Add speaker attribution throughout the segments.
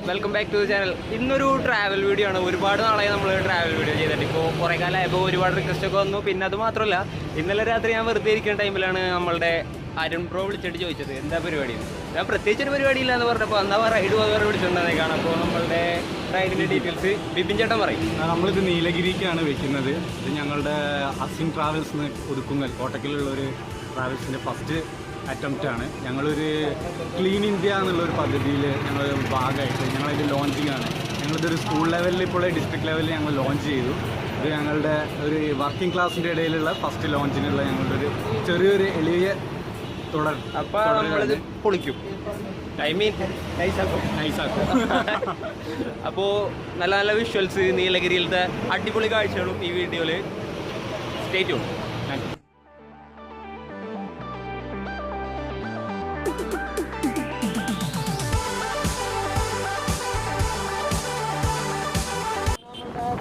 Speaker 1: Welcome back to channel. ഇന്നൊരു travel video ആണ്. ഒരുപാട് നാളായി നമ്മൾ ട്രാവൽ വീഡിയോ ചെയ്തിട്ട്. ഇപ്പോൾ കുറേ കാലമായപ്പോൾ ഒരുപാട് റിക്വസ്റ്റ് ഒക്കെ വന്നു. പിന്നെ അത് മാത്രമല്ല, ഇന്നലെ രാത്രി ഞാൻ വെറുതെ ഇരിക്കുന്ന ടൈമിലാണ് നമ്മളുടെ അരുൺ പ്രോ വിളിച്ചിട്ട് ചോദിച്ചത് എന്താ പരിപാടി. ഞാൻ പ്രത്യേകിച്ചൊരു പരിപാടിയില്ല എന്ന് പറഞ്ഞപ്പോൾ എന്നാ റൈഡ് പോകാൻ വിളിച്ചിട്ടുണ്ടെന്നേക്കാണ്. അപ്പോൾ നമ്മളുടെ റൈഡിൻ്റെ ഡീറ്റെയിൽസ് ബിപിൻ ചേട്ടൻ പറയും.
Speaker 2: നമ്മളിത് നീലഗിരിക്കാണ് വെക്കുന്നത്. ഇത് ഞങ്ങളുടെ അസിൻ ട്രാവൽസ് ഒതുക്കുങ്ങൽ കോട്ടക്കലുള്ളൊരു ട്രാവൽസിൻ്റെ ഫസ്റ്റ് അറ്റംപ്റ്റാണ്. ഞങ്ങളൊരു ക്ലീൻ ഇന്ത്യ എന്നുള്ളൊരു പദ്ധതിയിൽ ഞങ്ങൾ ഭാഗമായിട്ട് ഞങ്ങളിത് ലോഞ്ചിങ് ആണ്. ഞങ്ങളിതൊരു സ്കൂൾ ലെവലിൽ ഇപ്പോൾ ഡിസ്ട്രിക്ട് ലെവലിൽ ഞങ്ങൾ ലോഞ്ച് ചെയ്തു. ഇത് ഞങ്ങളുടെ ഒരു വർക്കിംഗ് ക്ലാസ്സിൻ്റെ ഇടയിലുള്ള ഫസ്റ്റ് ലോഞ്ചിനുള്ള ഞങ്ങളുടെ ഒരു ചെറിയൊരു എളിയ തുടർ.
Speaker 1: അപ്പോൾ നമ്മളിത് പൊളിക്കും, ഐ മീൻ നൈസാക്കും. അപ്പോൾ നല്ല നല്ല വിഷ്വൽസ്, നീലഗിരിയിലത്തെ അടിപൊളി കാഴ്ചകളും ഈ വീഡിയോയിൽ സ്റ്റേ ട്യൂൺ.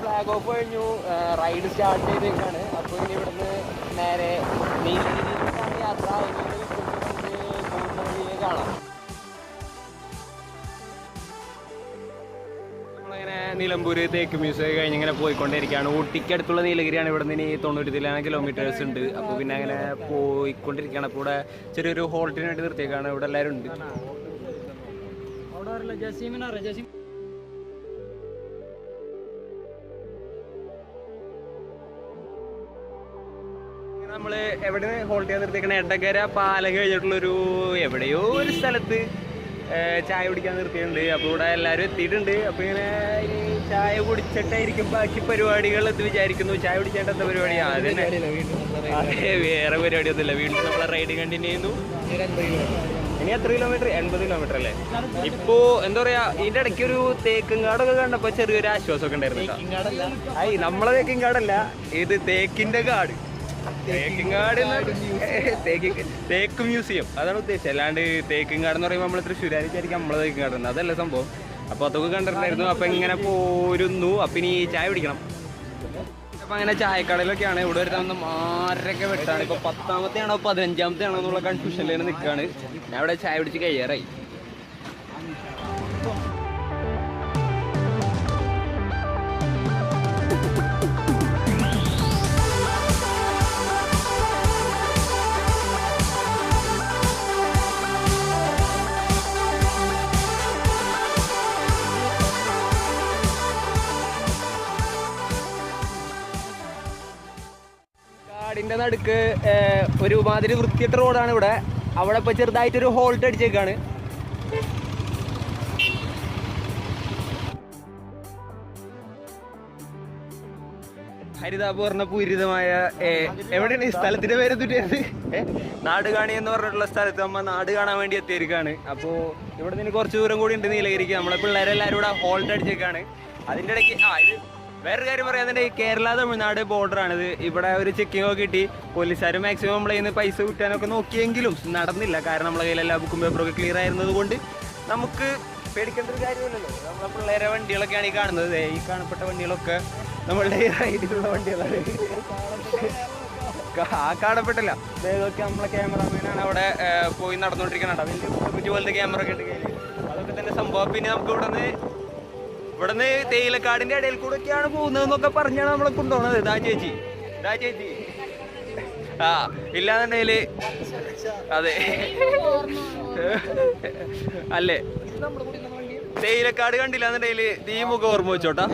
Speaker 1: ഫ്ലാഗ് ഓഫ് കഴിഞ്ഞു, റൈഡ് സ്റ്റാർട്ട് ചെയ്തേക്കാണ്. അപ്പോൾ ഇനി ഇവിടുന്ന് നേരെ നീലഗിരിയിലേക്കാണ് യാത്ര. കാണാം. നമ്മളിങ്ങനെ നിലമ്പൂർ തേക്ക് മ്യൂസിയം കഴിഞ്ഞ് ഇങ്ങനെ പോയിക്കൊണ്ടിരിക്കുകയാണ്. ഊട്ടിക്കടുത്തുള്ള നീലഗിരിയാണ്. ഇവിടെ നിന്ന് ഇനി 90 കിലോമീറ്റേഴ്സ് ഉണ്ട്. അപ്പോൾ പിന്നെ അങ്ങനെ പോയിക്കൊണ്ടിരിക്കുകയാണ്. അപ്പോൾ ഇവിടെ ചെറിയൊരു ഹോൾട്ടിന് വേണ്ടി നിർത്തിയേക്കാണ്. ഇവിടെ എല്ലാവരും ഉണ്ട്. നമ്മൾ എവിടെ ഹോൾട്ട് ചെയ്യാൻ നിർത്തിയേക്കണ എടക്കര പാലം കഴിഞ്ഞിട്ടുള്ളൊരു എവിടെയോ ഒരു സ്ഥലത്ത് ചായ കുടിക്കാൻ നിർത്തിയിട്ടുണ്ട്. അപ്പോൾ ഇവിടെ എല്ലാവരും എത്തിയിട്ടുണ്ട്. അപ്പോൾ ഇങ്ങനെ ഇനി ചായ കുടിച്ചിട്ടായിരിക്കും ബാക്കി പരിപാടികൾ എന്ന് വിചാരിക്കുന്നു. ചായ കുടിക്കേണ്ട എന്താ പരിപാടിയാണ്? അതെ, വേറെ പരിപാടിയൊന്നുമില്ല. വീണ്ടും നമ്മളെ റൈഡ് കണ്ടിന്യൂ ചെയ്യുന്നു. ഇനി എത്ര കിലോമീറ്റർ? 80 കിലോമീറ്റർ അല്ലേ? ഇപ്പോൾ എന്താ പറയുക, ഇതിൻ്റെ ഇടയ്ക്ക് ഒരു തേക്കുംകാടൊക്കെ കണ്ടപ്പോൾ ചെറിയൊരു ആശ്വാസമൊക്കെ ഉണ്ടായിരുന്നു. നമ്മളെ തേക്കിൻകാടല്ല, ഇത് തേക്കിൻ്റെ കാട്. തേക്ക് മ്യൂസിയം അതാണ് ഉദ്ദേശിച്ചത്. അല്ലാണ്ട് തേക്കിൻകാട് എന്ന് പറയുമ്പോൾ നമ്മൾ തൃശ്ശൂരാർ വിചാരിക്കും നമ്മളെ തേക്കിൻകാടുണ്ട്, അതല്ല സംഭവം. അപ്പോൾ അതൊക്കെ കണ്ടിട്ടുണ്ടായിരുന്നു. അപ്പം ഇങ്ങനെ പോരുന്നു. അപ്പം ഇനി ചായ പിടിക്കണം. അപ്പം അങ്ങനെ ചായക്കടയിലൊക്കെയാണ്. ഇവിടെ ഒരു തവണ ആരൊക്കെ വെട്ടാണ്. ഇപ്പോൾ 10ാമത്തെ ആണോ 15ാമത്തെ ആണോ എന്നുള്ള കൺഫ്യൂഷനിൽ നിൽക്കുകയാണ്. ഞാൻ ഇവിടെ ചായ പിടിച്ച് കഴിയാറായി. കാടിൻ്റെ നടുക്ക് ഒരുമാതിരി വൃത്തിയിട്ട റോഡാണ് ഇവിടെ. അവിടെ ഇപ്പോൾ ചെറുതായിട്ടൊരു ഹോൾട്ട് അടിച്ചേക്കാണ്. ഹരിതാപ് പറഞ്ഞ പൂരിതമായ എവിടെയാണ് ഈ സ്ഥലത്തിന്റെ പേര് എന്തിട്ടാണ്? നാടുകാണി എന്ന് പറഞ്ഞിട്ടുള്ള സ്ഥലത്ത് നമ്മൾ നാട് കാണാൻ വേണ്ടി എത്തിയിരിക്കുകയാണ്. അപ്പോൾ ഇവിടെ നിന്ന് കുറച്ച് ദൂരം കൂടി ഉണ്ട് നീലഗിരിക്ക്. നമ്മളെ പിള്ളേരെല്ലാവരും ഇവിടെ ഹോൾട്ട് അടിച്ചേക്കാണ്. അതിൻ്റെ ഇടയ്ക്ക് ഇത് വേറൊരു കാര്യം പറയാന്നുണ്ടെ കേരള തമിഴ്നാട് ബോർഡറാണിത്. ഇവിടെ ഒരു ചെക്കിംഗ് ഒക്കെ കിട്ടി. പോലീസുകാർ മാക്സിമം നമ്മളെ നിന്ന് പൈസ കിട്ടാനൊക്കെ നോക്കിയെങ്കിലും നടന്നില്ല. കാരണം നമ്മളെ കയ്യിൽ എല്ലാ ബുക്കും പേപ്പറൊക്കെ ക്ലിയർ ആയിരുന്നത് കൊണ്ട് നമുക്ക് പേടിക്കേണ്ട ഒരു കാര്യമില്ലല്ലോ. നമ്മളെ പിള്ളേരെ വണ്ടികളൊക്കെയാണ് ഈ കാണുന്നത്. ഈ കാണപ്പെട്ട വണ്ടികളൊക്കെ നമ്മളുടെ ഈ റൈഡിലുള്ള വണ്ടികളാണ്. കാണപ്പെട്ടില്ല. ഇതൊക്കെ നമ്മളെ ക്യാമറാമാനാണ് അവിടെ പോയി നടന്നുകൊണ്ടിരിക്കണ. വലിയ പോലത്തെ ക്യാമറ ഒക്കെ ഉണ്ട് കയ്യിൽ. അതൊക്കെ തന്നെ സംഭവം. പിന്നെ നമുക്ക് ഇവിടുന്ന് തേയിലക്കാടിന്റെ ഇടയിൽ കൂടെ ഒക്കെയാണ് പോകുന്നതെന്നൊക്കെ പറഞ്ഞാണ് നമ്മളെ കൊണ്ടുപോകുന്നത്. ഇതാ ചേച്ചി ഇല്ലാന്നുണ്ടെങ്കില് അതെ അല്ലേ, തേയിലക്കാട് കണ്ടില്ലാന്നുണ്ടെങ്കില് ഈ മുഖം ഓർമ്മ വെച്ചോട്ടാ.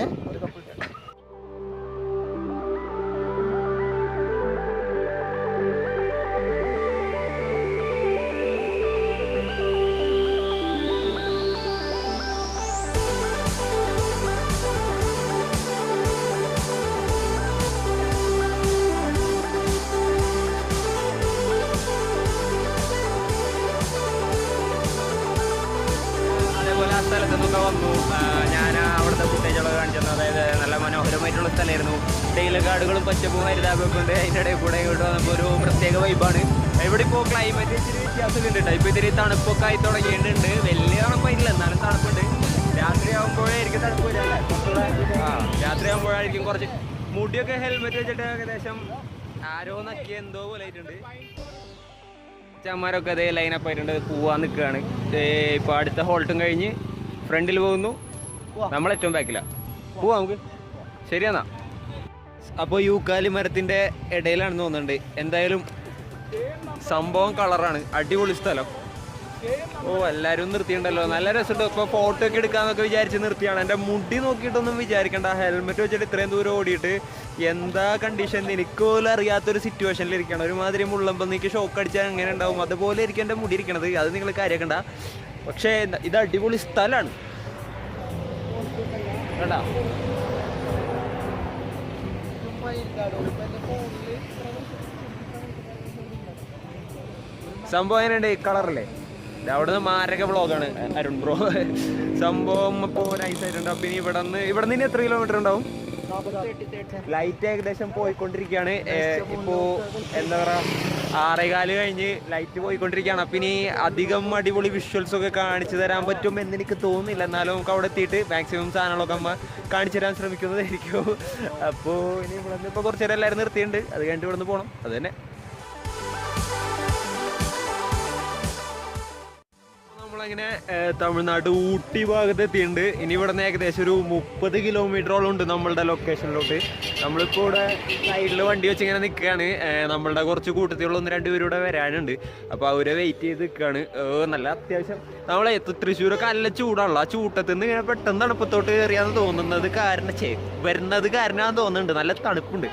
Speaker 1: സ്ഥലത്ത് നിന്നൊക്കെ വന്നു. ഞാൻ അവിടുത്തെ ഫുട്ടേജുകളൊക്കെ കാണിച്ചു. അതായത് നല്ല മനോഹരമായിട്ടുള്ള സ്ഥലമായിരുന്നു. തേയിലക്കാടുകളും പച്ചപ്പും ഹരിതാപൊക്കെ ഉണ്ട്. അതിൻ്റെ ഇടയിൽ കൂടെ ഇങ്ങോട്ട് വന്നപ്പോൾ ഒരു പ്രത്യേക വൈബാണ്. ഇവിടെ ഇപ്പോൾ ക്ലൈമറ്റ് ഇച്ചിരി വ്യത്യാസമൊക്കെ ഉണ്ട് കേട്ടോ. ഇപ്പോൾ ഇത്തിരി തണുപ്പൊക്കെ ആയി തുടങ്ങിയിട്ടുണ്ട്. വലിയ തണുപ്പായിട്ടില്ല, എന്നാലും തണുപ്പുണ്ട്. രാത്രിയാകുമ്പോഴായിരിക്കും തണുപ്പ് വരില്ല. രാത്രിയാകുമ്പോഴായിരിക്കും കുറച്ച് മുടിയൊക്കെ ഹെൽമെറ്റ് വെച്ചിട്ട് ഏകദേശം ആരോ നക്കിയ എന്തോ പോലെ ആയിട്ടുണ്ട്. ചമ്മരൊക്കെ അതേ ലൈനപ്പ് ആയിട്ടുണ്ട്. പോവാൻ നിൽക്കുകയാണ്. ഇപ്പോൾ അടുത്ത ഹോൾട്ടും കഴിഞ്ഞ് ഫ്രണ്ടിൽ പോകുന്നു, നമ്മൾ ഏറ്റവും ബാക്കിലാണ്. പോവാ നമുക്ക്. ശരിയെന്നാ. അപ്പോൾ യൂക്കാലി മരത്തിൻ്റെ ഇടയിലാണെന്ന് തോന്നുന്നുണ്ട്. എന്തായാലും സംഭവം കളറാണ്, അടിപൊളി സ്ഥലം. ഓ എല്ലാവരും നിർത്തിയിട്ടുണ്ടല്ലോ, നല്ല രസമുണ്ട്. ഇപ്പോൾ ഫോട്ടോ ഒക്കെ എടുക്കാമെന്നൊക്കെ വിചാരിച്ച് നിർത്തിയാണ്. എൻ്റെ മുടി നോക്കിയിട്ടൊന്നും വിചാരിക്കണ്ട, ഹെൽമെറ്റ് വെച്ചിട്ട് ഇത്രയും ദൂരം ഓടിയിട്ട് എന്താ കണ്ടീഷൻ എനിക്ക് പോലും അറിയാത്തൊരു സിറ്റുവേഷനിൽ ഇരിക്കണം. ഒരുമാതിരി മുള്ളമ്പോൾ എനിക്ക് ഷോക്ക് അടിച്ചാൽ എങ്ങനെ ഉണ്ടാവും അതുപോലെ ഇരിക്കും എൻ്റെ മുടി ഇരിക്കണത്. അത് നിങ്ങൾ കാര്യമാക്കണ്ട. പക്ഷേ ഇത് അടിപൊളി സ്ഥലമാണ് കേട്ടാ. സംഭവം എങ്ങനെയുണ്ട്? കളറല്ലേ? അവിടെ നിന്ന് മാരക വ്ളോഗാണ് അരുൺ ബ്രോ. സംഭവം ഇപ്പോൾ നൈസായിട്ടുണ്ട്. അപ്പം ഇനി ഇവിടെ നിന്ന് എത്ര കിലോമീറ്റർ ഉണ്ടാവും? ലൈറ്റ് ഏകദേശം പോയിക്കൊണ്ടിരിക്കുകയാണ്. ഇപ്പോൾ എന്താ പറയുക 6:15 കഴിഞ്ഞ് ലൈറ്റ് പോയിക്കൊണ്ടിരിക്കുകയാണ്. അപ്പം ഇനി അധികം അടിപൊളി വിഷ്വൽസൊക്കെ കാണിച്ചു തരാൻ പറ്റും എന്ന് എനിക്ക് തോന്നുന്നില്ല. എന്നാലും നമുക്ക് അവിടെ എത്തിയിട്ട് മാക്സിമം സാധനങ്ങളൊക്കെ അമ്മ കാണിച്ചു തരാൻ ശ്രമിക്കുന്നതായിരിക്കും. അപ്പോൾ ഇനി ഇവിടെ നിന്ന് ഇപ്പോൾ കുറച്ച് നേരം എല്ലാവരും നിർത്തിയിട്ടുണ്ട്. അത് കഴിഞ്ഞിട്ട് ഇവിടെ നിന്ന് പോകണം. അത് തന്നെ. നമ്മളങ്ങനെ തമിഴ്നാട് ഊട്ടി ഭാഗത്ത് എത്തിയിട്ടുണ്ട്. ഇനി ഇവിടെ നിന്ന് ഏകദേശം ഒരു 30 കിലോമീറ്ററോളം ഉണ്ട് നമ്മളുടെ ലൊക്കേഷനിലോട്ട്. നമ്മളിപ്പോൾ ഇവിടെ സൈഡിൽ വണ്ടി വെച്ച് ഇങ്ങനെ നിൽക്കുകയാണ്. നമ്മളുടെ കുറച്ച് കൂട്ടത്തിലുള്ള 1-2 പേരും ഇവിടെ വരാനുണ്ട്. അപ്പോൾ അവരെ വെയിറ്റ് ചെയ്ത് നിൽക്കുകയാണ്. നല്ല അത്യാവശ്യം നമ്മളെ തൃശ്ശൂരൊക്കെ നല്ല ചൂടാണല്ലോ. ആ ചൂട്ടത്തിൽ നിന്ന് ഇങ്ങനെ പെട്ടെന്ന് തണുപ്പത്തോട്ട് കയറിയാന്ന് തോന്നുന്നത് വരുന്നത് കാരണമാണെന്ന് തോന്നുന്നുണ്ട്. നല്ല തണുപ്പുണ്ട്,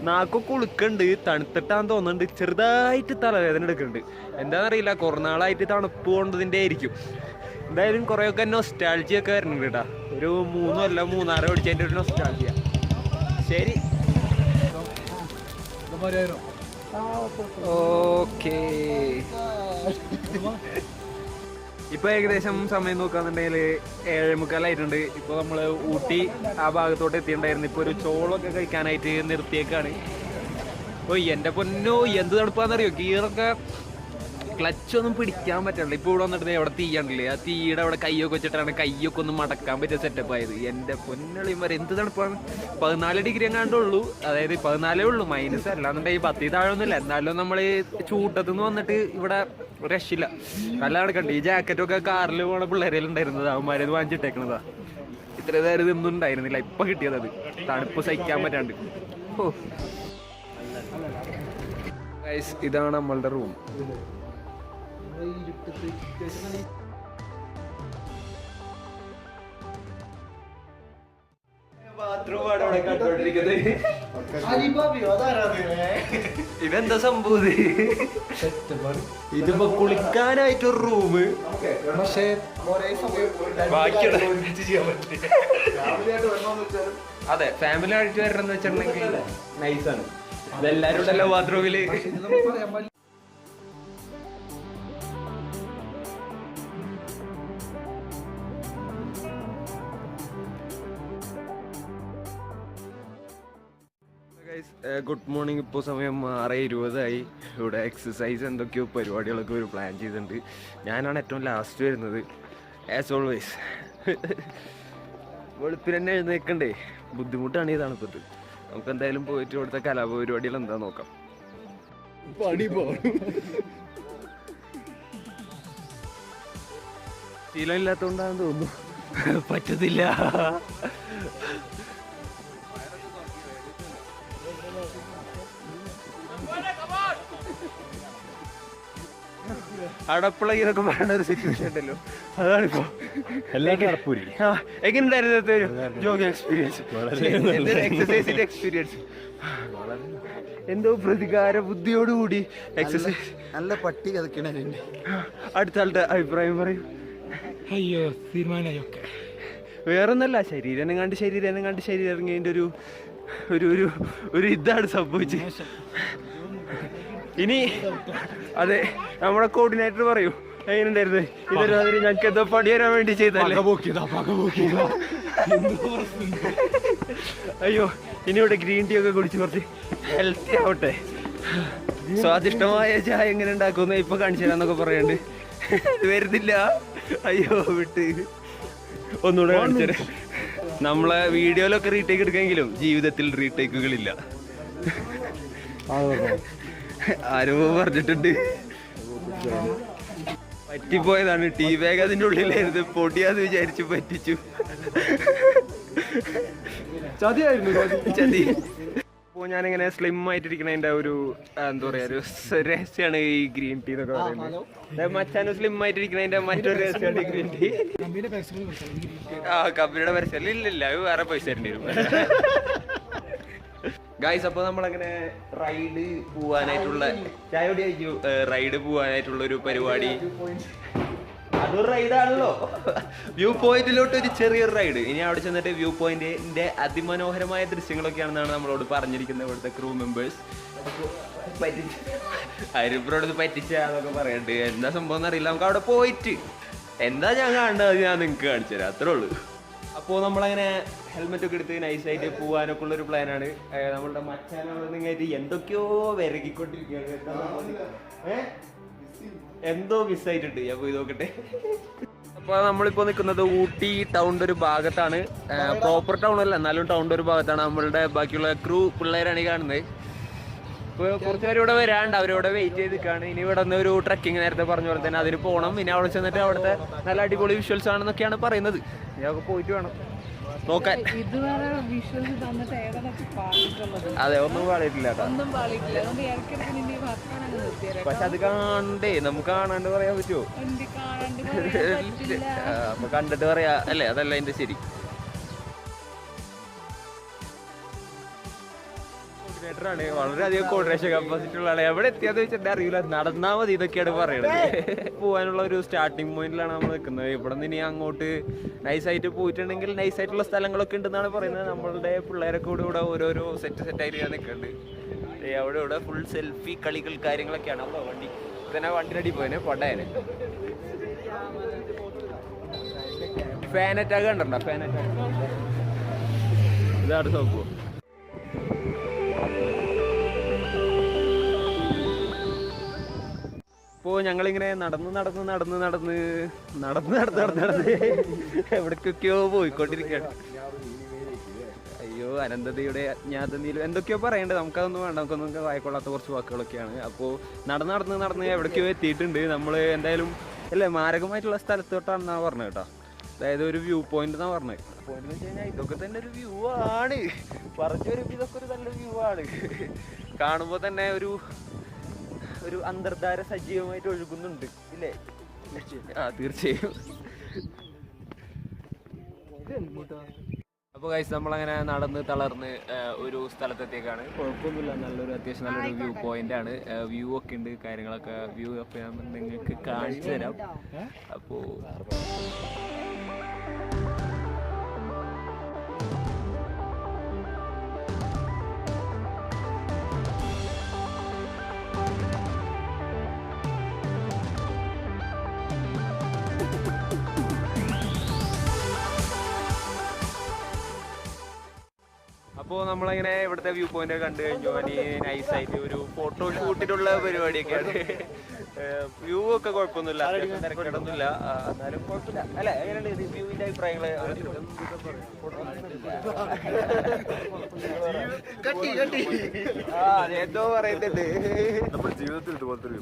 Speaker 1: നാക്കൊക്കെ ഉളുക്കുന്നുണ്ട്, തണുത്തിട്ടാന്ന് തോന്നുന്നുണ്ട്. ചെറുതായിട്ട് തലവേദന എടുക്കുന്നുണ്ട്. എന്താണെന്നറിയില്ല, കുറേ നാളായിട്ട് തണുപ്പ് കൊണ്ടതിൻ്റെ ആയിരിക്കും. എന്തായാലും കുറേയൊക്കെ നൊസ്റ്റാൾജിയ ഒക്കെ വരുന്നുണ്ട് കേട്ടോ. ഒരു 3 ഓടിച്ചതിൻ്റെ ഒരു നൊസ്റ്റാൾജിയ. ശരി, ഓക്കേ. ഇപ്പോൾ ഏകദേശം സമയം നോക്കുകയാണെന്നുണ്ടെങ്കിൽ 7:45 ഇപ്പോൾ നമ്മൾ ഊട്ടി ആ ഭാഗത്തോട്ട് എത്തിയിട്ടുണ്ടായിരുന്നു. ഇപ്പോൾ ഒരു ചോളൊക്കെ കഴിക്കാനായിട്ട് നിർത്തിയേക്കാണ്. ഓ എൻ്റെ പൊന്നോ, എന്ത് തണുപ്പാണെന്നറിയോ? ഗിയറൊക്കെ ക്ലച്ചൊന്നും പിടിക്കാൻ പറ്റില്ല. ഇപ്പോൾ ഇവിടെ വന്നിട്ട് അവിടെ തീയാണ്ടില്ലേ, ആ തീയുടെ അവിടെ കയ്യൊക്കെ വെച്ചിട്ടാണ് കയ്യൊക്കെ ഒന്ന് മടക്കാൻ പറ്റിയ സെറ്റപ്പ് ആയത്. എൻ്റെ പൊന്നളിയും വരെ എന്ത് തണുപ്പാണ്. 14 ഡിഗ്രി എങ്ങാണ്ടുള്ളൂ, അതായത് 14 ഉള്ളൂ, മൈനസ് അല്ലാന്നുണ്ടെങ്കിൽ 10 താഴൊന്നുമില്ല. എന്നാലും നമ്മൾ ചൂട്ടത്തുനിന്ന് വന്നിട്ട് ഇവിടെ രക്ഷയില്ല. നല്ല നടക്കണ്ട. ഈ ജാക്കറ്റൊക്കെ കാറിൽ പോണ പിള്ളേരിലുണ്ടായിരുന്നത്, അവന്മാരത് വാങ്ങിച്ചിട്ടേക്കണതാ. ഇത്ര നേരം ഇതൊന്നും ഉണ്ടായിരുന്നില്ല, ഇപ്പം കിട്ടിയതത്. തണുപ്പ് സഹിക്കാൻ പറ്റാണ്ട്. ഓ ഇതാണ് നമ്മളുടെ റൂം. ഇതെന്താ സംഭവം? ഇതിപ്പോ കുളിക്കാനായിട്ടൊരു റൂം, പക്ഷേ അതെ ഫാമിലി ആയിട്ട് വരണമെന്ന് വെച്ചിട്ടുണ്ടെങ്കിൽ നൈസാണ്. ഇതെല്ലാരും ഉണ്ടല്ലോ ബാത്റൂമില്. Good morning. ഇപ്പോൾ സമയം 6:20 ഇവിടെ എക്സസൈസ് എന്തൊക്കെയോ പരിപാടികളൊക്കെ ഒരു പ്ലാൻ ചെയ്തിട്ടുണ്ട്. ഞാനാണ് ഏറ്റവും ലാസ്റ്റ് വരുന്നത് ആസ് ഓൾവേസ്. വെളുപ്പിന് തന്നെ എഴുന്നേൽക്കണ്ടേ, ബുദ്ധിമുട്ടാണ് ഈ തണുപ്പത്ത്. നമുക്ക് എന്തായാലും പോയിട്ട് ഇവിടുത്തെ കലാപരിപാടികൾ എന്താ നോക്കാം. ശീലം ഇല്ലാത്തതുകൊണ്ടാണെന്ന് തോന്നുന്നു, പറ്റത്തില്ല. അടപ്പിളൊക്കെ പറയുന്ന ഒരു സിറ്റുവേഷൻ ഉണ്ടല്ലോ, അതാണിപ്പോ. എങ്ങനെയുണ്ടായിരുന്നു ജോഗിങ് എക്സ്പീരിയൻസ്, എക്സസൈസിന്റെ എക്സ്പീരിയൻസ്? എന്തോ പ്രതികാര ബുദ്ധിയോടുകൂടി എക്സസൈസ്. നല്ല പട്ടി കഥക്കണ. അടുത്ത ആളുടെ അഭിപ്രായം പറയും.
Speaker 3: അയ്യോ തീരുമാനമൊക്കെ
Speaker 1: വേറൊന്നല്ല, ശരീരം കണ്ട് ശരീരം ഇറങ്ങിയതിൻ്റെ ഒരു ഇതാണ് സംഭവിച്ചത്. ഇനി അതെ നമ്മുടെ കോർഡിനേറ്റർ പറയൂ, എങ്ങനെയുണ്ടായിരുന്നു ഇതൊരു ഞങ്ങൾക്ക് എന്തോ പണി തരാൻ വേണ്ടി ചെയ്തല്ലേ? അയ്യോ, ഇനി ഇവിടെ ഗ്രീൻ ടീ ഒക്കെ കുടിച്ച് കുറച്ച് ഹെൽത്തി ആവട്ടെ. സ്വാദിഷ്ടമായ ചായ എങ്ങനെ ഉണ്ടാക്കുമെന്ന് ഇപ്പൊ കാണിച്ചു തരാന്നൊക്കെ പറയണ്ട്. വരുന്നില്ല, അയ്യോ വിട്ട്. ഒന്നുകൂടെ കാണിച്ചു. നമ്മളെ വീഡിയോയിലൊക്കെ റീടേക്ക് എടുക്കെങ്കിലും ജീവിതത്തിൽ റീടേക്കുകളില്ല. ആരോ പറഞ്ഞിട്ടുണ്ട്. പറ്റിപ്പോയതാണ്. ടീ ബാഗ് അതിൻ്റെ ഉള്ളിലായിരുന്നു, പൊടിയാന്ന് വിചാരിച്ചു പറ്റിച്ചു. ചതി. അപ്പോൾ ഞാനിങ്ങനെ സ്ലിം ആയിട്ടിരിക്കണതിൻ്റെ ഒരു എന്താ പറയുക ഒരു രഹസ്യമാണ് ഈ ഗ്രീൻ ടീ എന്നൊക്കെ പറയുന്നത്. മച്ചാനും സ്ലിം ആയിട്ടിരിക്കണതിൻ്റെ മറ്റൊരു രഹസ്യമാണ് ഈ ഗ്രീൻ ടീ. കമ്പനിയുടെ പരസ്യം ഇല്ലില്ല, അത് വേറെ പൈസ തരേണ്ടി വരും. ഗായ്സ്, അപ്പോൾ നമ്മളങ്ങനെ റൈഡ് പോവാനായിട്ടുള്ള റൈഡ് പോവാനായിട്ടുള്ള ഒരു പരിപാടി. അതൊരു റൈഡാണല്ലോ, വ്യൂ പോയിന്റിലോട്ട് ഒരു ചെറിയൊരു റൈഡ്. ഇനി അവിടെ ചെന്നിട്ട് വ്യൂ പോയിന്റിന്റെ അതിമനോഹരമായ ദൃശ്യങ്ങളൊക്കെയാണെന്നാണ് നമ്മളോട് പറഞ്ഞിരിക്കുന്നത് ഇവിടുത്തെ ക്രൂ മെമ്പേഴ്സ്. അരിബ്രോട് പറ്റിച്ചാന്നൊക്കെ പറയണ്ട്. എന്താ സംഭവം എന്നറിയില്ല. നമുക്ക് അവിടെ പോയിട്ട് എന്താ ഞാൻ കാണേണ്ടത് ഞാൻ നിങ്ങൾക്ക് കാണിച്ചു തരാം, അത്രേ ഉള്ളൂ. അപ്പോൾ നമ്മളങ്ങനെ ഹെൽമെറ്റ് ഒക്കെ എടുത്ത് നൈസായിട്ട് പോകാനൊക്കെ ഉള്ളൊരു പ്ലാനാണ്. നമ്മളുടെ മച്ചാനവിടെ നിന്നായിട്ട് എന്തൊക്കെയോ വിരകിക്കൊണ്ടിരിക്കുകയാണ്. എന്തോ മിസ്സായിട്ടുണ്ട്. ഞാൻ പോയി നോക്കട്ടെ. അപ്പോൾ നമ്മളിപ്പോൾ നിൽക്കുന്നത് ഊട്ടി ടൗണിൻ്റെ ഒരു ഭാഗത്താണ്. പ്രോപ്പർ ടൗൺ അല്ല, എന്നാലും ടൗണിൻ്റെ ഒരു ഭാഗത്താണ്. നമ്മളുടെ ബാക്കിയുള്ള ക്രൂ പിള്ളേരാണ് ഈ കാണുന്നത്. ഇപ്പോൾ കുറച്ച് പേര് ഇവിടെ വരാണ്ട്, അവരിവിടെ വെയിറ്റ് ചെയ്ത് നിൽക്കുകയാണ്. ഇനി ഇവിടെ നിന്ന് ഒരു ട്രക്കിങ് നേരത്തെ പറഞ്ഞ പോലെ തന്നെ അതിന് പോകണം. ഇനി അവിടെ ചെന്നിട്ട് അവിടുത്തെ നല്ല അടിപൊളി വിഷ്വൽസ് ആണെന്നൊക്കെയാണ് പറയുന്നത്. ഞങ്ങൾക്ക് പോയിട്ട് വേണം നോക്കാൻ. അതെ, ഒന്നും പാടിയിട്ടില്ല. പക്ഷെ അത് കാണണ്ടേ, നമുക്ക് കാണാണ്ട് പറയാൻ പറ്റുമോ? അപ്പൊ കണ്ടിട്ട് പറയാ അല്ലേ, അതല്ല എന്റെ ശരി. കോർഡിനേറ്ററാണ്, വളരെയധികം കോർഡിനേഷൻ കപ്പാസിറ്റി ഉള്ള ആളെ. എവിടെ എത്തിയാന്ന് വെച്ചിട്ട് അറിയില്ല, നടന്നാൽ മതി ഇതൊക്കെയാണ് പറയുന്നത്. പോകാനുള്ള ഒരു സ്റ്റാർട്ടിങ് പോയിന്റിലാണ് നമ്മൾ നിൽക്കുന്നത്. ഇവിടെ നിന്ന് ഇനി അങ്ങോട്ട് നൈസായിട്ട് പോയിട്ടുണ്ടെങ്കിൽ നൈസായിട്ടുള്ള സ്ഥലങ്ങളൊക്കെ ഉണ്ടെന്നാണ് പറയുന്നത്. നമ്മളുടെ പിള്ളേരൊക്കെ ഇവിടെ ഓരോരോ സെറ്റായിട്ട് നിൽക്കുന്നുണ്ട്. അവിടെ ഇവിടെ ഫുൾ സെൽഫി കളികൾ കാര്യങ്ങളൊക്കെയാണ്. അപ്പോൾ വണ്ടി തന്നെ വണ്ടിയുടെ പോയതിന് പടയന് ഫാൻ അറ്റാക്ക് കണ്ടോ? ഫാൻ അറ്റാക്ക് ഇതാണ് സംഭവം. അപ്പോൾ ഞങ്ങളിങ്ങനെ നടന്ന് എവിടേക്കൊക്കെയോ പോയിക്കൊണ്ടിരിക്കുകയാണ്. അയ്യോ, അനന്തതയുടെ അജ്ഞാതനിലും എന്തൊക്കെയോ പറയണ്ടേ, നമുക്കതൊന്നും വേണ്ട, നമുക്കൊന്നും വായിക്കൊള്ളാത്ത കുറച്ച് വാക്കുകളൊക്കെയാണ്. അപ്പോൾ നടന്ന് എവിടേക്കോ എത്തിയിട്ടുണ്ട്. നമ്മൾ എന്തായാലും അല്ലേ മാരകമായിട്ടുള്ള സ്ഥലത്തോട്ടാണെന്നാണ് പറഞ്ഞത് കേട്ടോ. അതായത് ഒരു വ്യൂ പോയിന്റ് എന്നാണ് പറഞ്ഞത്. പോയിന്റ് എന്ന് വെച്ച് കഴിഞ്ഞാൽ ഇതൊക്കെ തന്നെ ഒരു വ്യൂ ആണ്. പറഞ്ഞു വരുമ്പോൾ ഇതൊക്കെ ഒരു നല്ല വ്യൂ ആണ്. കാണുമ്പോൾ തന്നെ ഒരു അന്തർധാര സജീവമായിട്ട് ഒഴുകുന്നുണ്ട് ഇല്ലേ? തീർച്ചയായും. അപ്പോൾ ഗൈസ്, നമ്മളങ്ങനെ നടന്ന് തളർന്ന് ഒരു സ്ഥലത്തെത്തിയേക്കാണ്. കുഴപ്പമൊന്നുമില്ല, അത്യാവശ്യം നല്ലൊരു വ്യൂ പോയിന്റ് ആണ്. വ്യൂ ഒക്കെ ഉണ്ട്, കാര്യങ്ങളൊക്കെ വ്യൂ ഒക്കെ നിങ്ങൾക്ക് കാണിച്ചു തരാം. അപ്പോൾ നമ്മളിങ്ങനെ ഇവിടുത്തെ വ്യൂ പോയിന്റ് കണ്ടു കഴിഞ്ഞു. ഇനി നൈസായിട്ട് ഒരു ഫോട്ടോ ഷൂട്ടിനുള്ള പരിപാടിയൊക്കെയാണ്. വ്യൂ ഒക്കെ കുഴപ്പമൊന്നുമില്ല, തിരക്കിടൊന്നുമില്ല, എന്നാലും കുഴപ്പമില്ല അല്ലേ? എങ്ങനെയുണ്ട് വ്യൂവിന്റെ അഭിപ്രായങ്ങള്? എന്തോ പറയുന്നുണ്ട്. ജീവിതത്തിൽ ഇതുപോലത്തെ ഒരു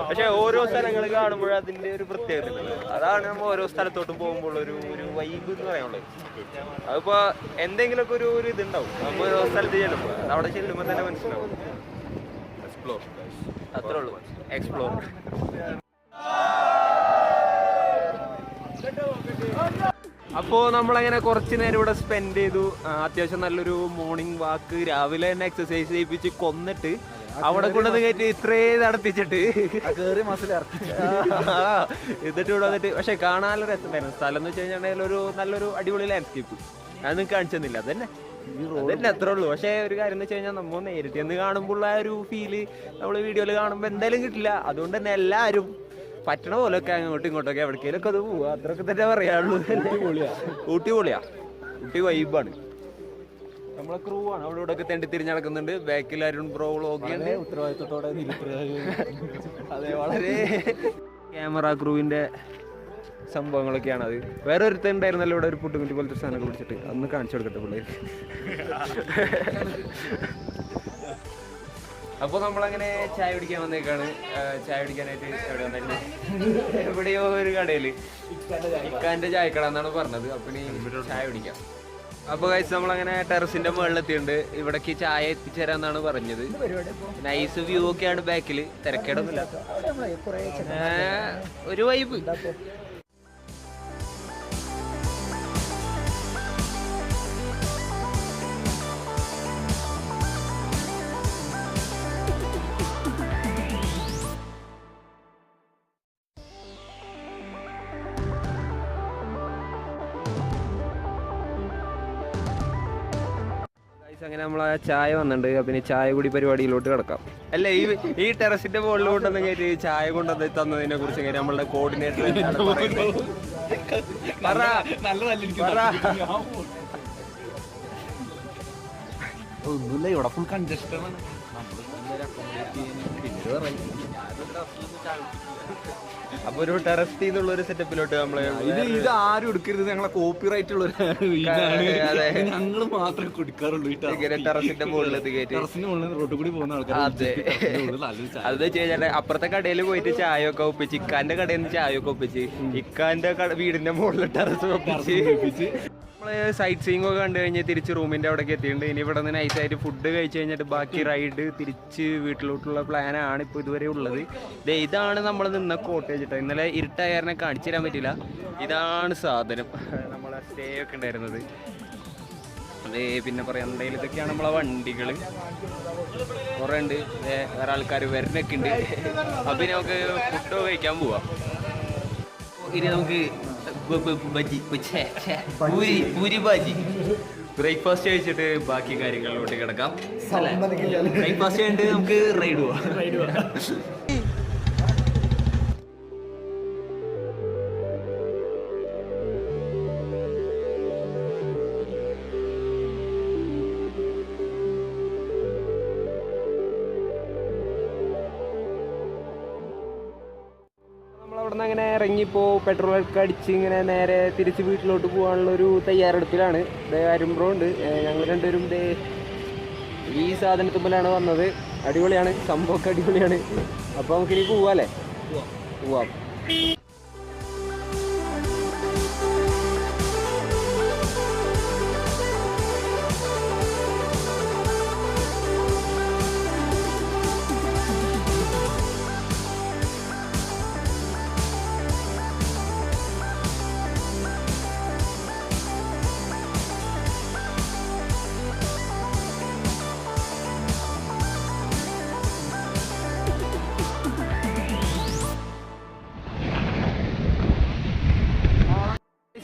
Speaker 1: പക്ഷെ ഓരോ സ്ഥലങ്ങൾ കാണുമ്പോഴും അതിന്റെ ഒരു പ്രത്യേകത ഉണ്ട്. അതാണ് നമ്മൾ ഓരോ സ്ഥലത്തോട്ടും പോകുമ്പോൾ ഒരു വൈബ് എന്ന് പറയാനുള്ളത്. അതിപ്പോ എന്തെങ്കിലുമൊക്കെ ഒരു ഇതുണ്ടാവും. നമ്മൾ ഓരോ സ്ഥലത്ത് ചെല്ലുമ്പോൾ അവിടെ ചെല്ലുമ്പോൾ തന്നെ മനസ്സിലാവും. എക്സ്പ്ലോർ, അത്രേ ഉള്ളൂ, എക്സ്പ്ലോർ. അപ്പോൾ നമ്മളങ്ങനെ കുറച്ച് നേരം ഇവിടെ സ്പെൻഡ് ചെയ്തു. അത്യാവശ്യം നല്ലൊരു മോർണിംഗ് വാക്ക്, രാവിലെ തന്നെ എക്സസൈസ് ചെയ്യിപ്പിച്ച് കൊന്നിട്ട് അവിടെ കൊണ്ടുവന്ന് കയറ്റി ഇത്രയും നടത്തിച്ചിട്ട് എന്നിട്ട് ഇവിടെ വന്നിട്ട്. പക്ഷെ കാണാനുള്ള രസമുണ്ടായിരുന്നു. സ്ഥലം എന്ന് വെച്ച് കഴിഞ്ഞാൽ നല്ലൊരു അടിപൊളി ലാൻഡ്സ്കേപ്പ്. അത് നിങ്ങൾക്ക് കാണിച്ചു തന്നില്ല, അതന്നെ അത്രേ ഉള്ളൂ. പക്ഷേ ഒരു കാര്യം എന്ന് വെച്ച് കഴിഞ്ഞാൽ നമ്മൾ നേരിട്ട് എന്ന് കാണുമ്പോൾ ആ ഒരു ഫീല് നമ്മൾ വീഡിയോയിൽ കാണുമ്പോൾ എന്തായാലും കിട്ടില്ല. അതുകൊണ്ട് തന്നെ എല്ലാവരും പറ്റണ പോലൊക്കെ അങ്ങോട്ടും ഇങ്ങോട്ടൊക്കെ എവിടേക്കെങ്കിലൊക്കെ അത് പോവുക, അത്രയൊക്കെ തന്നെ പറയാനുള്ളൂ. ഊട്ടി പൊളിയാ, ഊട്ടി വൈബാണ്. നമ്മളെ ക്രൂ ആണ് അവിടെ ഇവിടെ ഒക്കെ തെണ്ടി തിരിഞ്ഞ് നടക്കുന്നുണ്ട്. ബാക്കിൽ അരുൺ ബ്രോ വ്ളോഗിയാണ്, ഉത്തരവാദിത്തത്തോടെ. അതെ, വളരെ ക്യാമറ ക്രൂവിന്റെ സംഭവങ്ങളൊക്കെയാണ് അത്. വേറെ ഒരുത്തൻ ഉണ്ടായിരുന്നല്ലോ ഇവിടെ, ഒരു പുട്ടുകുറ്റി പോലത്തെ സാധനങ്ങൾ പിടിച്ചിട്ട്, അന്ന് കാണിച്ചു കൊടുക്കട്ടെ പിള്ളേർ. അപ്പോൾ നമ്മളങ്ങനെ ചായ കുടിക്കാൻ വന്നേക്കാണ്. ചായ കുടിക്കാനായിട്ട് എവിടെ വന്നിട്ട് എവിടെയോ ഒരു കടയിൽ ഇക്കാൻ്റെ ചായക്കട എന്നാണ് പറഞ്ഞത്. അപ്പം ഇനി ചായ കുടിക്കാം. അപ്പോൾ കഴിച്ച് നമ്മളങ്ങനെ ടെറസിൻ്റെ മുകളിലെത്തിയിട്ടുണ്ട്. ഇവിടേക്ക് ചായ എത്തിച്ചേരാന്നാണ് പറഞ്ഞത്. നൈസ് വ്യൂ ഒക്കെയാണ് ബാക്കിൽ, തിരക്കേടൊന്നുമില്ല, ഒരു വൈബ്. അങ്ങനെ നമ്മൾ ആ ചായ വന്നിട്ടുണ്ട്. അപ്പം ഇനി ചായ കൂടി പരിപാടിയിലോട്ട് കിടക്കാം. അല്ല, ഈ ടെറസിന്റെ മുകളിലോട്ട് കയറ്റി ചായ കൊണ്ടുവന്ന് തന്നതിനെ കുറിച്ച് നമ്മളുടെ കോർഡിനേറ്റർ
Speaker 2: ഒന്നുമില്ല, ഇവിടെ ഫുൾ കൺജസ്റ്റഡാണ്.
Speaker 1: അപ്പൊ ഒരു ടെറസ് എന്നുള്ള ഒരു സെറ്റപ്പിലോട്ട് നമ്മള്
Speaker 2: ഇത് ആരും എടുക്കരുത്, ഞങ്ങളെ കോപ്പി റൈറ്റ് ഉള്ള ഞങ്ങൾ മാത്രമേ കൊടുക്കാറുള്ളൂ.
Speaker 1: ടെറസിന്റെ മുകളിലെത്തി കയറ്റി
Speaker 2: ടെറസിന്റെ മുകളിൽ റോഡ് കൂടി പോകുന്ന ആൾക്കാർ
Speaker 1: അത് വെച്ച് കഴിഞ്ഞാൽ അപ്പുറത്തെ കടയിൽ പോയിട്ട് ചായ ഒക്കെ ഒപ്പിച്ച്, ഇക്കാന്റെ കടയിൽ നിന്ന് ചായ ഒക്കെ ഒപ്പിച്ച്, ഇക്കാന്റെ വീടിന്റെ മുകളിൽ ടെറസ് ഒപ്പിച്ച് നമ്മള് സൈറ്റ് സീയിങ് ഒക്കെ കണ്ടു കഴിഞ്ഞ് തിരിച്ച് റൂമിന്റെ അവിടേക്ക് എത്തിയിട്ടുണ്ട്. ഇനി ഇവിടെ നിന്ന് നൈസായിട്ട് ഫുഡ് കഴിച്ച് കഴിഞ്ഞിട്ട് ബാക്കി റൈഡ് തിരിച്ച് വീട്ടിലോട്ടുള്ള പ്ലാനാണ് ഇപ്പോൾ ഇതുവരെ ഉള്ളത്. ഇതാണ് നമ്മൾ നിന്ന കോട്ടേജ് കേട്ടോ. ഇന്നലെ ഇരുട്ടായറിനെ കാണിച്ചു തരാൻ പറ്റില്ല. ഇതാണ് സാധനം, നമ്മളെ സ്റ്റേ ഒക്കെ ഉണ്ടായിരുന്നത്. പിന്നെ പറയാനുണ്ടെങ്കിൽ ഇതൊക്കെയാണ് നമ്മളെ വണ്ടികൾ, കുറേ ഉണ്ട്. വേറെ ആൾക്കാർ വരുന്നൊക്കെ ഉണ്ട്. അപ്പം നമുക്ക് ഫുഡ് കഴിക്കാൻ പോവാം. ഇനി നമുക്ക് പൂരി ബാജി ബ്രേക്ക്ഫാസ്റ്റ് കഴിച്ചിട്ട് ബാക്കി കാര്യങ്ങളിലോട്ട് കിടക്കാം. ബ്രേക്ക്ഫാസ്റ്റ് കഴിഞ്ഞിട്ട് നമുക്ക് റൈഡ് പോവാം. അവിടുന്ന് അങ്ങനെ ഇറങ്ങിപ്പോൾ പെട്രോളൊക്കെ അടിച്ച് ഇങ്ങനെ നേരെ തിരിച്ച് വീട്ടിലോട്ട് പോകാനുള്ളൊരു തയ്യാറെടുപ്പിലാണ്. അരുമ്പ്രോ ഉണ്ട്, ഞങ്ങൾ രണ്ടുപേരും ഈ സാധനത്തുമ്പിലാണ് വന്നത്. അടിപൊളിയാണ് സംഭവമൊക്കെ, അടിപൊളിയാണ്. അപ്പോൾ നമുക്കിനി പോവാല്ലേ? പോവാം.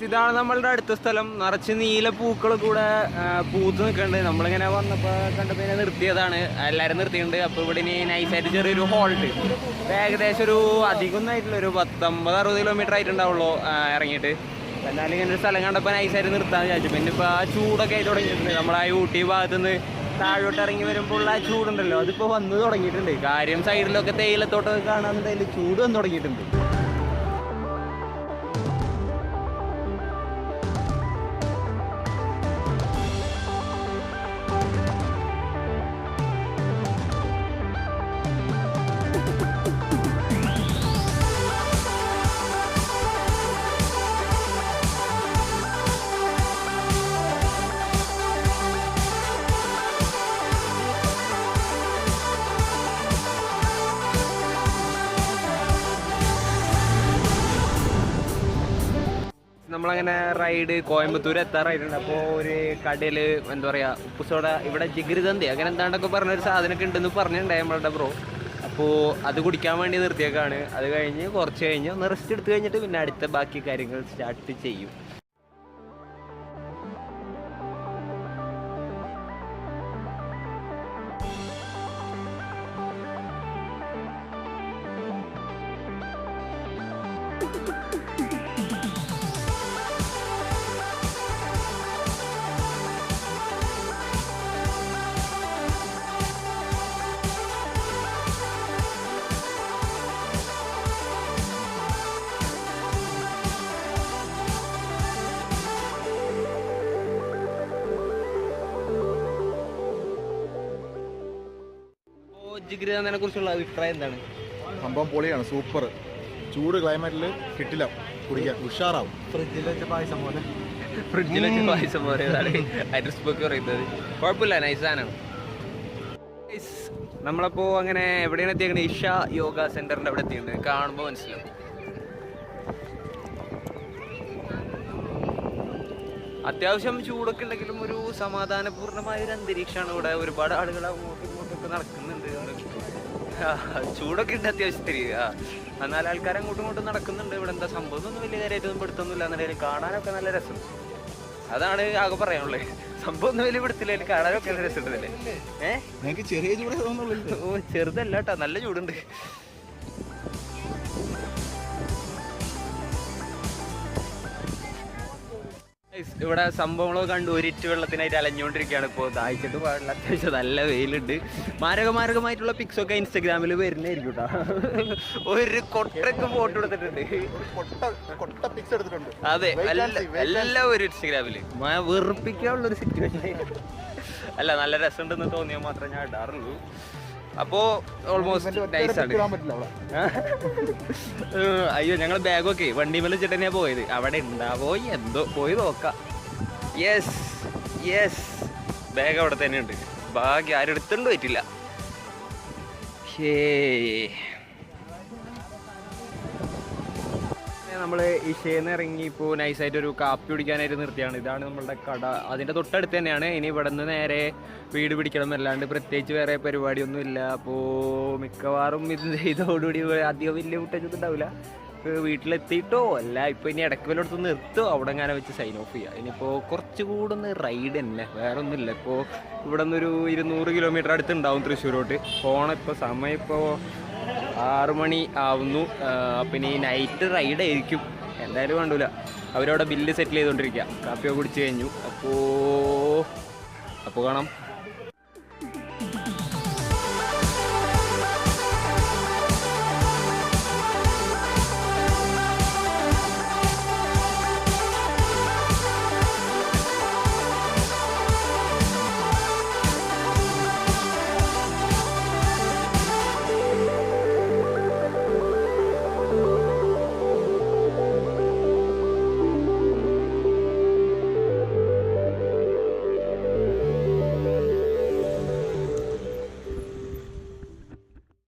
Speaker 1: ഇതാണ് നമ്മളുടെ അടുത്ത സ്ഥലം. നിറച്ച് നീല പൂക്കൾ കൂടെ പൂത്ത് നിൽക്കുന്നുണ്ട്. നമ്മളിങ്ങനെ വന്നപ്പോൾ കണ്ടപ്പോൾ ഇങ്ങനെ നിർത്തിയതാണ്, എല്ലാവരും നിർത്തിയിട്ടുണ്ട്. അപ്പോൾ ഇവിടെ ഇനി നൈസായിട്ട് ചെറിയൊരു ഹോൾട്ട്, ഏകദേശം ഒരു അധികമൊന്നും ആയിട്ടില്ല, ഒരു 50-60 കിലോമീറ്റർ ആയിട്ടുണ്ടാവുള്ളൂ ഇറങ്ങിയിട്ട്. എന്നാലും ഇങ്ങനെ ഒരു സ്ഥലം കണ്ടപ്പോൾ നൈസായിട്ട് നിർത്താമെന്ന് വിചാരിച്ചു. പിന്നെ ഇപ്പോൾ ആ ചൂടൊക്കെ ആയി തുടങ്ങിയിട്ടുണ്ട്. നമ്മൾ ആ ഊട്ടി ഭാഗത്തുനിന്ന് താഴോട്ട് ഇറങ്ങി വരുമ്പോൾ ഉള്ള ആ ചൂടുണ്ടല്ലോ, അതിപ്പോൾ വന്ന് തുടങ്ങിയിട്ടുണ്ട്. കാര്യം സൈഡിലൊക്കെ തേയിലത്തോട്ടൊക്കെ കാണാമെന്നുണ്ടെങ്കിൽ ചൂട് വന്ന് തുടങ്ങിയിട്ടുണ്ട്. നമ്മളങ്ങനെ റൈഡ് കോയമ്പത്തൂർ എത്താറായിട്ടുണ്ട്. അപ്പോൾ ഒരു കടയിൽ എന്താ പറയുക, ഉപ്പ് സോഡ, ഇവിടെ ജിഗിരിതന്തി അങ്ങനെ എന്താണ്ടൊക്കെ പറഞ്ഞൊരു സാധനമൊക്കെ ഉണ്ടെന്ന് പറഞ്ഞിട്ടുണ്ടായി നമ്മളുടെ ബ്രോ. അപ്പോൾ അത് കുടിക്കാൻ വേണ്ടി നിർത്തിയേക്കാണ്. അത് കഴിഞ്ഞ് കുറച്ച് കഴിഞ്ഞ് ഒന്ന് റെസ്റ്റ് എടുത്ത് കഴിഞ്ഞിട്ട് പിന്നെ അടുത്ത ബാക്കി കാര്യങ്ങൾ സ്റ്റാർട്ട് ചെയ്യും. രാജഗൃഹത്തിനെ കുറിച്ചുള്ള അഭിപ്രായം എന്താണ്?
Speaker 4: സംഭവം പൊളിയാണ്, സൂപ്പർ. ചൂട് ക്ലൈമറ്റിൽ കിട്ടില്ല കുടിക്കാൻ, ഉഷാറാവും.
Speaker 2: ഫ്രിഡ്ജിൽ വെച്ച പായസം പോലെ.
Speaker 1: ഫ്രിഡ്ജിൽ വെച്ച് പായസം പോലെയാണ് ഐഡ്രസ്ബൊക്കെ പറയുന്നത്. കുഴപ്പമില്ല, നൈസാണ്. നമ്മളപ്പോൾ അങ്ങനെ എവിടെയാണ് എത്തിയത്? ഇഷ യോഗ സെന്ററിന്റെ അവിടെ എത്തിയിട്ടുണ്ട്. കാണുമ്പോൾ മനസ്സിലാവും. അത്യാവശ്യം ചൂടൊക്കെ ഉണ്ടെങ്കിലും ഒരു സമാധാനപൂർണ്ണമായ ഒരു അന്തരീക്ഷമാണ് ഇവിടെ. ഒരുപാട് ആളുകൾ അങ്ങോട്ടും ഇങ്ങോട്ടൊക്കെ നടക്കുന്നുണ്ട്. ചൂടൊക്കെ ഉണ്ട് അത്യാവശ്യത്തിൽ. എന്നാൽ ആൾക്കാർ അങ്ങോട്ടും ഇങ്ങോട്ടും നടക്കുന്നുണ്ട്. ഇവിടെ എന്താ സംഭവം ഒന്നും വലിയ കാര്യമായിട്ടൊന്നും പെടുത്തൊന്നുമില്ല. എന്നുണ്ടെങ്കിൽ കാണാനൊക്കെ നല്ല രസം. അതാണ് ആകെ പറയാനുള്ളത്. സംഭവം ഒന്നും വലിയ പെടുത്തില്ല, കാണാനൊക്കെ നല്ല രസമുണ്ടല്ലേ.
Speaker 4: എനിക്ക് ചെറിയ ചൂടേ തോന്നുള്ളൂ.
Speaker 1: ഓ ചെറുതല്ല കേട്ടോ, നല്ല ചൂടുണ്ട്. ഇവിടെ സംഭവങ്ങളൊക്കെ കണ്ടു ഒരിറ്റ് വെള്ളത്തിനായിട്ട് അലഞ്ഞുകൊണ്ടിരിക്കുകയാണ് ഇപ്പോൾ. ദാഹിച്ചിട്ട് പാടില്ല, അത്യാവശ്യം നല്ല വെയിലുണ്ട്. മാരകമായിട്ടുള്ള പിക്സൊക്കെ ഇൻസ്റ്റഗ്രാമിൽ വരുന്നതായിരിക്കും കേട്ടോ. ഒരു കൊട്ടൊക്കെ ഫോട്ടോ എടുത്തിട്ടുണ്ട്. അതെ, എല്ലാം ഒരു ഇൻസ്റ്റഗ്രാമിൽ വെറുപ്പിക്കാനുള്ളൊരു സിറ്റുവേഷൻ. അല്ല, നല്ല രസമുണ്ടെന്ന് തോന്നിയാൽ മാത്രമേ ഞാൻ ഇടാറുള്ളൂ. അപ്പോൾ ഓൾമോസ്റ്റ് നൈസാണ്. അയ്യോ, ഞങ്ങൾ ബാഗൊക്കെ വണ്ടിമേൽ വെച്ചിട്ട് തന്നെയാണ് പോയത്. അവിടെ ഉണ്ടാവോ എന്തോ, പോയി നോക്കാം. യെസ് ബാഗ് അവിടെ തന്നെ ഉണ്ട്. ഭാഗ്യം ആരും എടുത്തുകൊണ്ട് പറ്റില്ല. നമ്മൾ ഇഷേന്ന് ഇറങ്ങി ഇപ്പോൾ നൈസായിട്ടൊരു കാപ്പി കുടിക്കാനായിട്ട് നിർത്തിയാണ്. ഇതാണ് നമ്മളുടെ കട, അതിൻ്റെ തൊട്ടടുത്ത് തന്നെയാണ്. ഇനി ഇവിടെ നിന്ന് നേരെ വീട് പിടിക്കണം, അല്ലാണ്ട് പ്രത്യേകിച്ച് വേറെ പരിപാടിയൊന്നും ഇല്ല. അപ്പോൾ മിക്കവാറും ഇതോടുകൂടി അധികം വലിയ ഫുട്ടേജൊന്നും ഉണ്ടാവില്ല. വീട്ടിലെത്തിയിട്ടോ അല്ല ഇപ്പോൾ ഇനി ഇടയ്ക്ക് വല്ലയിടത്ത് നിർത്തോ അവിടെ അങ്ങനെ വെച്ച് സൈൻ ഓഫ് ചെയ്യുക. ഇനിയിപ്പോൾ കുറച്ചുകൂടെ ഒന്ന് റൈഡ് തന്നെ, വേറെ ഒന്നുമില്ല. ഇപ്പോൾ ഇവിടെ നിന്നൊരു 200 കിലോമീറ്റർ അടുത്തുണ്ടാവും തൃശ്ശൂരോട്ട് പോകണം. ഇപ്പോൾ സമയം ഇപ്പോൾ 6 മണി ആവുന്നു. അപ്പം ഇനി നൈറ്റ് റൈഡ് ആയിരിക്കും, എന്തായാലും വേണ്ടില്ല. അവരവിടെ ബില്ല് സെറ്റിൽ ചെയ്തുകൊണ്ടിരിക്കുക. കാപ്പിയൊക്കെ കുടിച്ച് കഴിഞ്ഞു. അപ്പോൾ കാണാം.